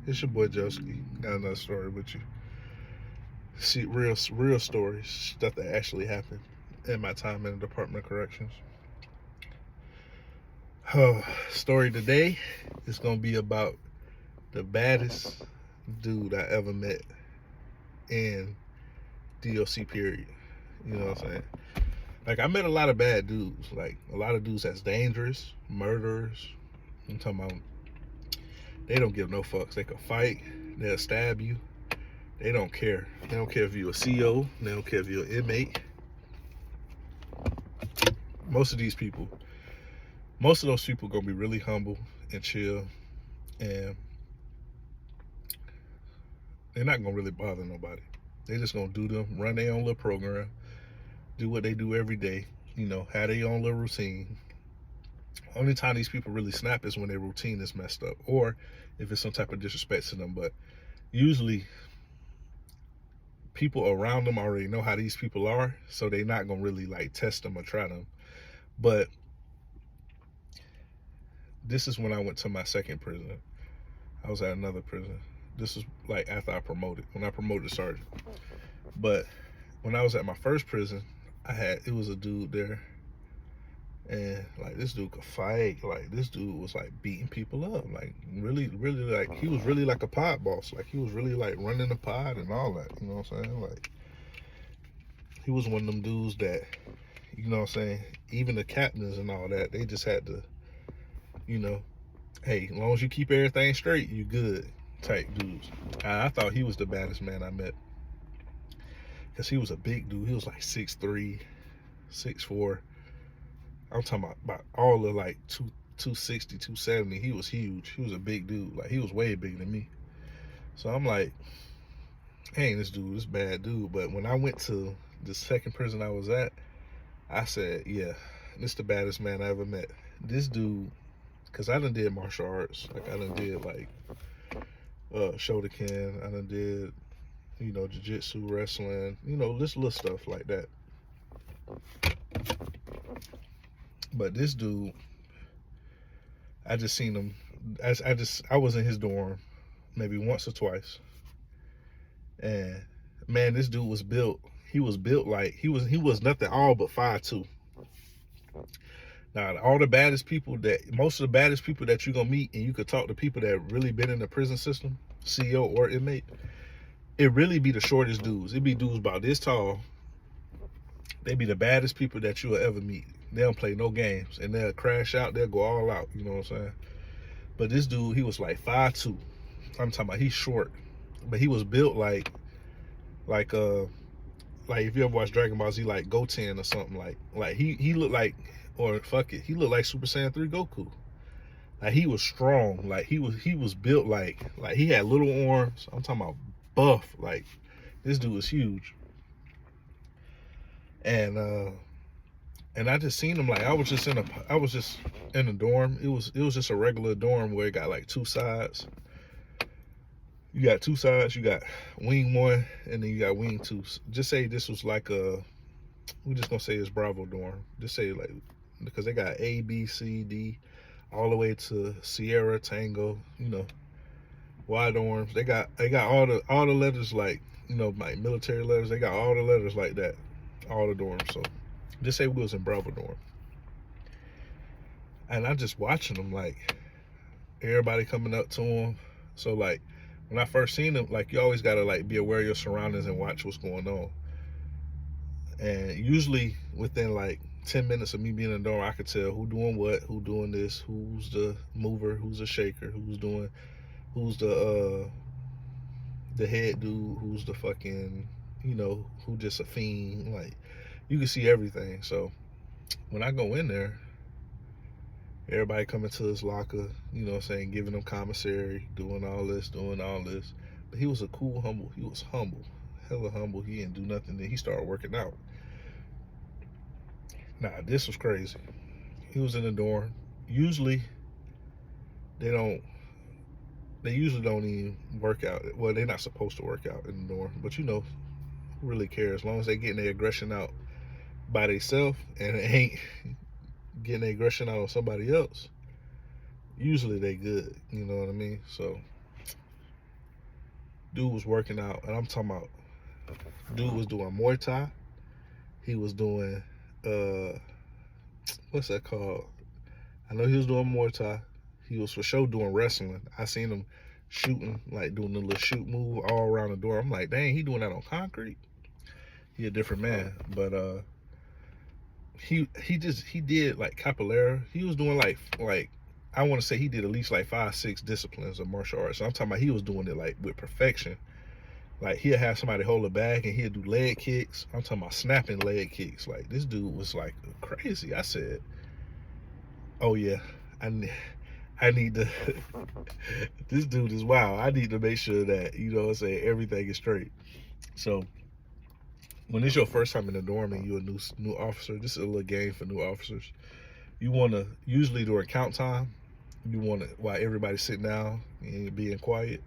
It's your boy Joski. Got another story with you. See, real stories, stuff that actually happened in my time in the Department of Corrections. Oh, story today is gonna be about the baddest dude I ever met in DOC period. You know what I'm saying? Like I met a lot of bad dudes, like a lot of dudes that's dangerous, murderers. I'm talking about they don't give no fucks. They can fight, they'll stab you. They don't care. They don't care if you're a CO. They don't care if you're an inmate. Most of these people, most of those people gonna be really humble and chill, and they're not gonna really bother nobody. They just gonna do them, run their own little program, do what they do every day. You know, have their own little routine. Only time these people really snap is when their routine is messed up, or if it's some type of disrespect to them. But usually, people around them already know how these people are, so they're not gonna really like test them or try them. But this is when I went to my second prison. I was at another prison. This was like after I promoted, when I promoted sergeant. But when I was at my first prison, it was a dude there, and like this dude could fight. Like this dude was like beating people up. Like really, really, like he was really like a pod boss. Like he was really like running the pod and all that. You know what I'm saying? Like he was one of them dudes that, you know what I'm saying, even the captains and all that, they just had to, you know, hey, as long as you keep everything straight, you good type dudes. I thought he was the baddest man I met, because he was a big dude. He was like 6'3", 6'4". I'm talking about all the like 260, 270. He was huge. He was a big dude. Like he was way bigger than me. So I'm like, hey, this bad dude. But when I went to the second prison I was at, I said, yeah, this the baddest man I ever met. This dude, because I done did martial arts. Like I done did like Shotokan. I done did, you know, jiu-jitsu, wrestling, you know, this little stuff like that. But this dude, I just seen him. I was in his dorm maybe once or twice, and man, this dude was built. He was built like he was nothing all but 5'2". Now, most of the baddest people that you're gonna meet, and you could talk to people that really been in the prison system, CO or inmate, it really be the shortest dudes. It be dudes about this tall. They be the baddest people that you will ever meet. They don't play no games, and they'll crash out. They'll go all out. You know what I'm saying? But this dude, he was like 5'2". I'm talking about he's short, but he was built like if you ever watch Dragon Ball Z, like Goten or something. Like he looked like, or fuck it, he looked like Super Saiyan 3 Goku. Like he was strong. Like he was built like he had little arms. I'm talking about buff. Like this dude was huge. And I just seen him. Like I was just in a dorm. It was just a regular dorm where it got like two sides. You got two sides. You got wing one, and then you got wing two. Just say this was like we're just gonna say it's Bravo dorm. Just say like, because they got A, B, C, D, all the way to Sierra, Tango. You know, Y dorms. They got all the letters, like, you know, like military letters. They got all the letters like that, all the dorms. So just say we was in Bravo dorm, and I just watching them, like everybody coming up to him. So like when I first seen him, like you always gotta like be aware of your surroundings and watch what's going on. And usually within like 10 minutes of me being in the dorm, I could tell who doing what, who doing this, who's the mover, who's the shaker, who's the head dude, who's the fucking, you know, who just a fiend. Like you can see everything. So when I go in there, everybody coming to his locker, you know what I'm saying, giving him commissary, doing all this. But he was he was humble, hella humble. He didn't do nothing. Then he started working out. Nah, this was crazy. He was in the dorm. Usually, they don't. They usually don't even work out. Well, they're not supposed to work out in the dorm. But you know, who really cares? As long as they getting their aggression out by themselves and it ain't getting their aggression out on somebody else, usually they good. You know what I mean? So Dude was working out, and I'm talking about dude was doing Muay Thai. He was doing what's that called? I know he was doing Muay Thai. He was for sure doing wrestling. I seen him shooting, like doing the little shoot move all around the door. I'm like, dang, he doing that on concrete. He a different man. But he did like capoeira. He was doing like I want to say he did at least like 5-6 disciplines of martial arts. So I'm talking about he was doing it like with perfection. Like he'll have somebody hold a bag and he'll do leg kicks. I'm talking about snapping leg kicks. Like this dude was like crazy. I said, oh yeah, I need to. This dude is wild. I need to make sure that, you know what I'm saying, everything is straight. So when it's your first time in the dorm and you're a new officer, this is a little game for new officers. You want to, usually during count time, you want to, while everybody's sitting down and being quiet,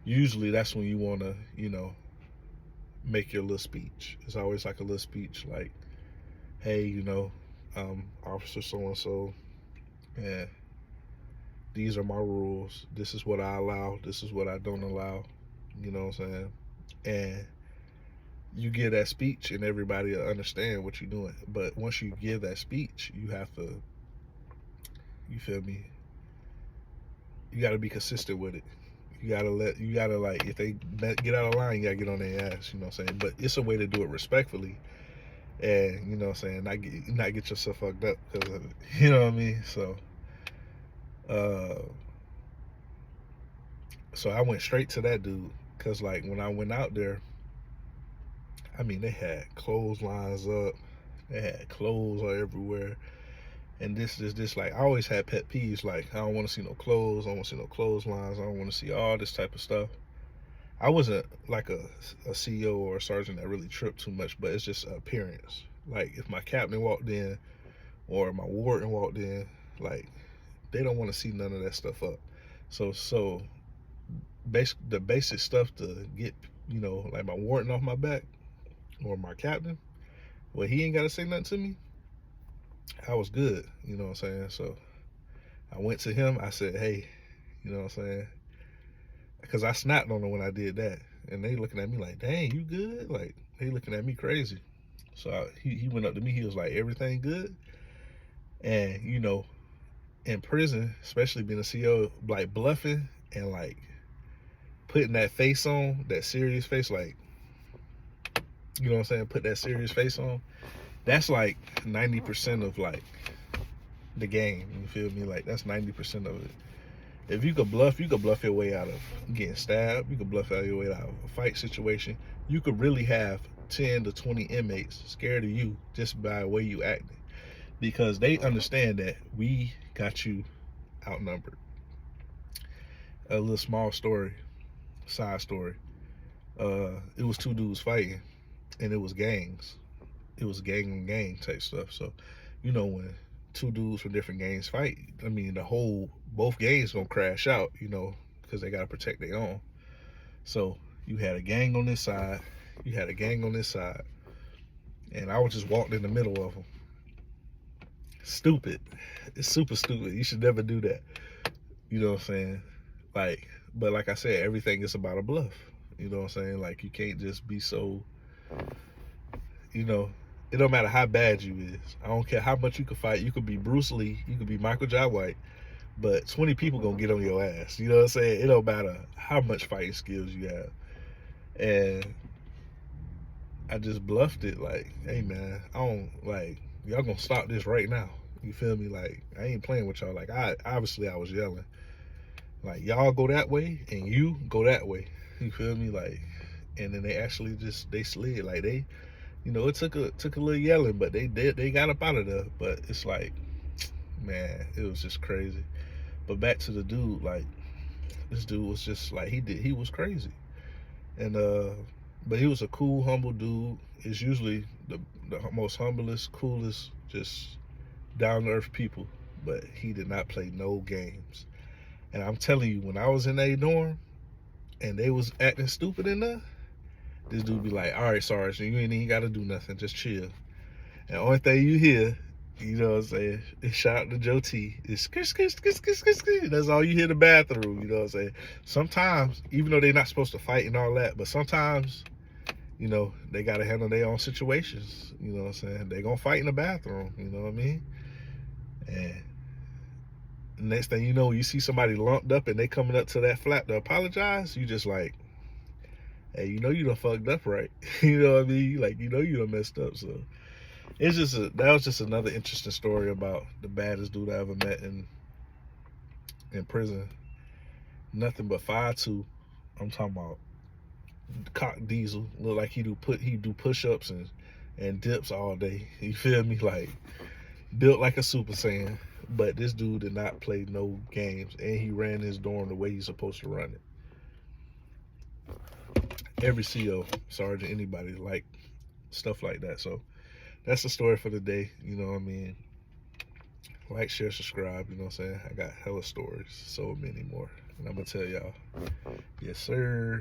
usually that's when you want to, you know, make your little speech. It's always like a little speech like, hey, you know, officer so-and-so, and these are my rules. This is what I allow. This is what I don't allow. You know what I'm saying? And you give that speech and everybody will understand what you're doing. But once you give that speech, you have to, you feel me? You got to be consistent with it. You gotta like, if they get out of line, you gotta get on their ass, you know what I'm saying? But it's a way to do it respectfully, and you know what I'm saying, not get yourself fucked up, because you know what I mean? So so I went straight to that dude, because like when I went out there, I mean, they had clotheslines up, they had clothes everywhere, and this like, I always had pet peeves, like I don't want to see no clothes, I don't want to see no clotheslines, I don't want to see all this type of stuff. I wasn't like a CEO or a sergeant that really tripped too much, but it's just appearance. Like if my captain walked in or my warden walked in, like they don't want to see none of that stuff up. So the basic stuff to get, you know, like my warden off my back or my captain, well, he ain't got to say nothing to me. I was good, you know what I'm saying? So I went to him. I said, hey, you know what I'm saying? Because I snapped on him when I did that, and they looking at me like, dang, you good? Like they looking at me crazy. So he went up to me. He was like, everything good? And you know, in prison, especially being a CO, like bluffing and like putting that face on, that serious face, like, you know what I'm saying, put that serious face on, that's like 90% of like the game, you feel me? Like that's 90% of it. If you could bluff your way out of getting stabbed, you could bluff out your way out of a fight situation. You could really have 10 to 20 inmates scared of you just by the way you acting, because they understand that we got you outnumbered. A little small story, side story. It was two dudes fighting, and it was gangs. It was gang on gang type stuff. So, you know, when two dudes from different gangs fight, I mean, both gangs gonna crash out, you know, because they gotta protect their own. So you had a gang on this side, you had a gang on this side, and I was just walked in the middle of them. Stupid. It's super stupid. You should never do that. You know what I'm saying? Like, but like I said, everything is about a bluff. You know what I'm saying? Like, you can't just be so, you know, it don't matter how bad you is. I don't care how much you can fight. You could be Bruce Lee, you could be Michael Jai White, but 20 people gonna get on your ass. You know what I'm saying? It don't matter how much fighting skills you have. And I just bluffed it like, hey man, I don't, like, y'all gonna stop this right now. You feel me? Like, I ain't playing with y'all. Like, I was yelling. Like, y'all go that way and you go that way. You feel me? Like, and then they actually they slid. Like, they, you know, it took a little yelling, but they got up out of there. But it's like, man, it was just crazy. But back to the dude, like, this dude was just like, he was crazy. And but he was a cool, humble dude. It's usually the most humblest, coolest, just down to earth people. But he did not play no games. And I'm telling you, when I was in a dorm and they was acting stupid in there, this dude be like, all right, Sarge, you ain't even gotta do nothing, just chill. And the only thing you hear You know what I'm saying? Shout out to Joe T. It's skis, skis, skis, skis, skis, skis. That's all you hear in the bathroom. You know what I'm saying? Sometimes, even though they're not supposed to fight and all that, but sometimes, you know, they got to handle their own situations. You know what I'm saying? They're going to fight in the bathroom. You know what I mean? And next thing you know, you see somebody lumped up and they coming up to that flap to apologize. You just like, hey, you know you done fucked up, right? You know what I mean? Like, you know you done messed up. So it's just that was just another interesting story about the baddest dude I ever met in prison. Nothing but 5'2". I'm talking about cock diesel. Look like he do push-ups and dips all day. You feel me? Like built like a Super Saiyan. But this dude did not play no games, and he ran his dorm the way he's supposed to run it. Every CO, sergeant, anybody like stuff like that. So that's the story for the day. You know what I mean? Like, share, subscribe. You know what I'm saying? I got hella stories, so many more, and I'm gonna tell y'all. Yes, sir.